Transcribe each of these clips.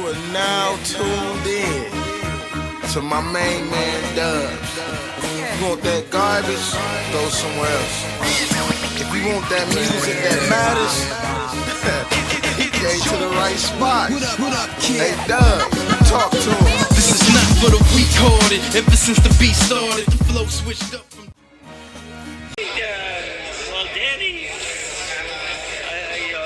are now tuned in to my main man Dubs. If you want that garbage, go somewhere else. If you want that music that matters, he came to the right spot. Hey Dub, talk to him. This is not for the weak-hearted. Ever since the beat started, the flow switched up from... Well, Danny, if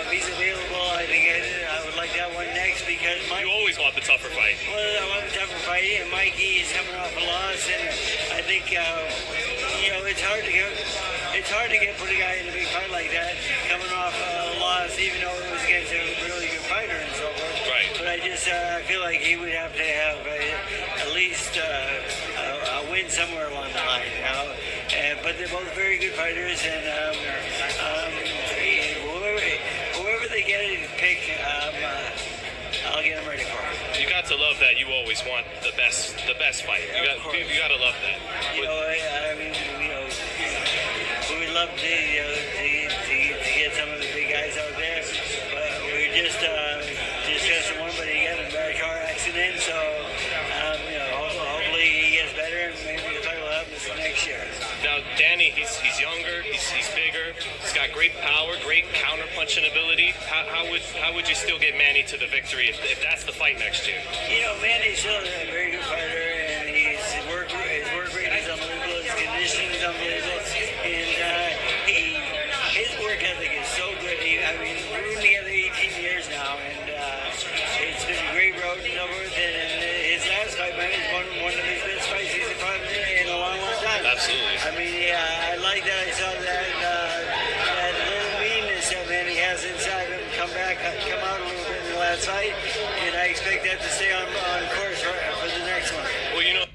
he's available, I think I would like that one next because Mike. You always want the tougher fight. Well, I want the tougher fight, and Mikey is coming off a loss, and I think it's hard to put a guy in a big fight like that coming off a loss, even though it was against a really good fighter and so forth. Right. But I just feel like he would have to have at least a win somewhere along the line, you know. But they're both very good fighters, and whoever they get to pick, I'll get them ready for it. You got to love that. You always want the best fight. You got to love that. We would love to get some of the big guys out there, but we're just one, but he got in a bad car accident, so hopefully he gets better, and maybe the fight will happen next year. Now, Danny, he's younger, he's bigger, he's got great power, great counter-punching ability. How would you still get Manny to the victory if that's the fight next year? Manny's still a very good fighter, and his work rate is unbelievable, his conditioning is unbelievable, and his work ethic is so good. We've been together 18 years now, and it's been a great road and so forth, and his last fight, man, is one of his best fights he's fought in a long time. Absolutely. I like that. I saw that little meanness that Manny has inside him come out a little bit in the last fight, and I expect that to stay on course for the next one. Well,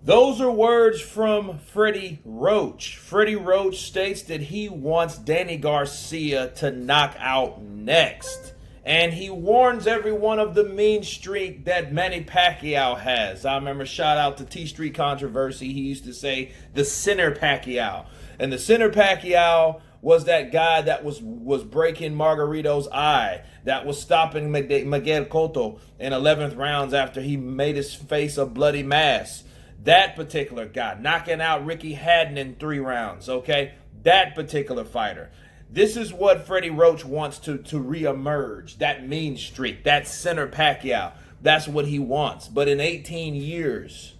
Those are words from Freddie Roach. Freddie Roach states that he wants Danny Garcia to knock out next. And he warns everyone of the mean streak that Manny Pacquiao has. I remember, shout out to T Street Controversy, he used to say the Sinner Pacquiao. And the Sinner Pacquiao was that guy that was breaking Margarito's eye, that was stopping Miguel Cotto in 11th rounds after he made his face a bloody mass. That particular guy, knocking out Ricky Haddon in 3 rounds, okay? That particular fighter. This is what Freddie Roach wants to reemerge, that mean streak, that Sinner Pacquiao. That's what he wants. But in 18 years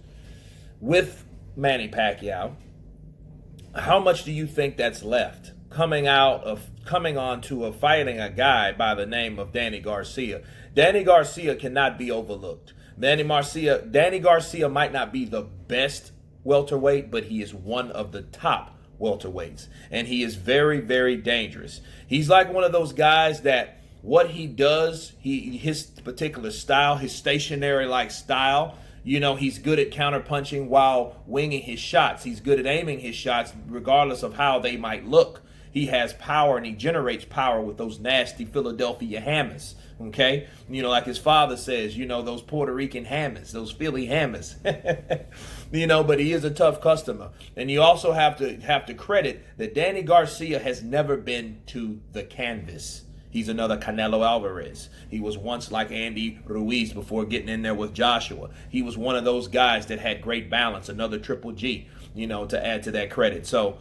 with Manny Pacquiao, how much do you think that's left? Coming on to fighting a guy by the name of Danny Garcia. Danny Garcia cannot be overlooked. Danny Garcia might not be the best welterweight, but he is one of the top welterweights, and he is very, very dangerous. He's like one of those guys that what he does, his particular style, his stationary-like style, he's good at counterpunching while winging his shots. He's good at aiming his shots regardless of how they might look. He has power, and he generates power with those nasty Philadelphia hammers, okay? Like his father says, those Puerto Rican hammers, those Philly hammers. But he is a tough customer. And you also have to credit that Danny Garcia has never been to the canvas. He's another Canelo Alvarez. He was once like Andy Ruiz before getting in there with Joshua. He was one of those guys that had great balance, another Triple G, to add to that credit. So,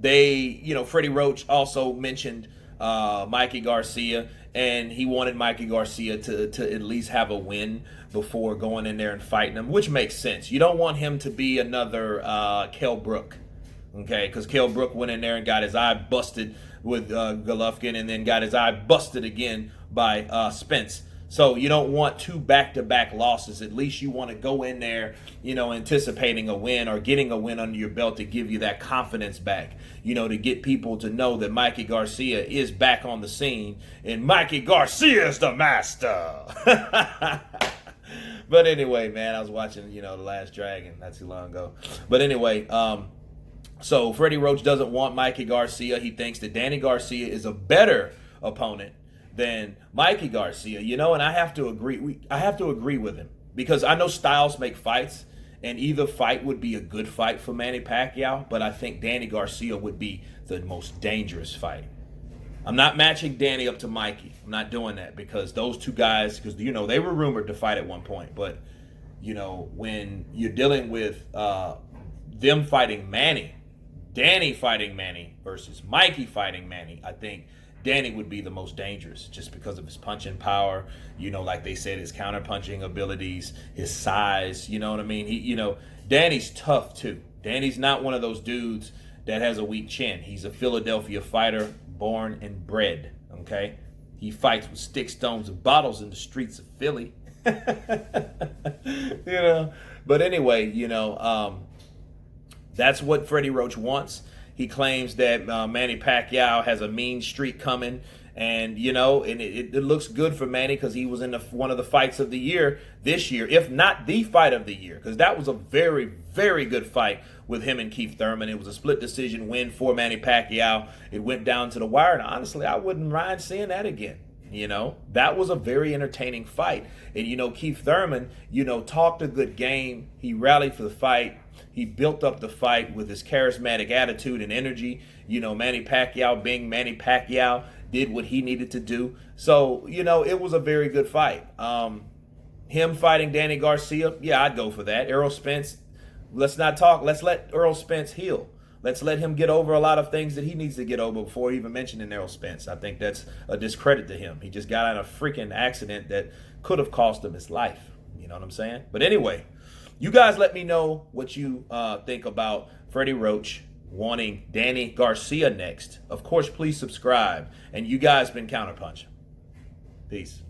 Freddie Roach also mentioned Mikey Garcia, and he wanted Mikey Garcia to at least have a win before going in there and fighting him, which makes sense. You don't want him to be another Kell Brook, okay? Because Kell Brook went in there and got his eye busted with Golovkin, and then got his eye busted again by Spence. So you don't want 2 back-to-back losses. At least you want to go in there, anticipating a win or getting a win under your belt to give you that confidence back, to get people to know that Mikey Garcia is back on the scene, and Mikey Garcia is the master. But anyway, man, I was watching, The Last Dragon not too long ago. But anyway, so Freddie Roach doesn't want Mikey Garcia. He thinks that Danny Garcia is a better opponent than Mikey Garcia, and I have to agree. I have to agree with him because I know styles make fights, and either fight would be a good fight for Manny Pacquiao, but I think Danny Garcia would be the most dangerous fight. I'm not matching Danny up to Mikey. I'm not doing that because those two guys, because they were rumored to fight at one point, but when you're dealing with them fighting Manny, Danny fighting Manny versus Mikey fighting Manny, I think Danny would be the most dangerous just because of his punching power, like they said, his counterpunching abilities, his size, you know what I mean? Danny's tough too. Danny's not one of those dudes that has a weak chin. He's a Philadelphia fighter, born and bred, okay? He fights with sticks, stones, and bottles in the streets of Philly. But anyway, that's what Freddie Roach wants. He claims that Manny Pacquiao has a mean streak coming, and it looks good for Manny because he was in one of the fights of the year this year, if not the fight of the year, because that was a very, very good fight with him and Keith Thurman. It was a split decision win for Manny Pacquiao. It went down to the wire, and honestly, I wouldn't mind seeing that again. That was a very entertaining fight. And, Keith Thurman, talked a good game. He rallied for the fight. He built up the fight with his charismatic attitude and energy. Manny Pacquiao, being Manny Pacquiao, did what he needed to do. So, it was a very good fight. Him fighting Danny Garcia, yeah, I'd go for that. Errol Spence, let's not talk. Let's let Errol Spence heal. Let's let him get over a lot of things that he needs to get over before even mentioning Errol Spence. I think that's a discredit to him. He just got in a freaking accident that could have cost him his life. You know what I'm saying? But anyway, you guys let me know what you think about Freddie Roach wanting Danny Garcia next. Of course, please subscribe. And you guys been Counterpunch. Peace.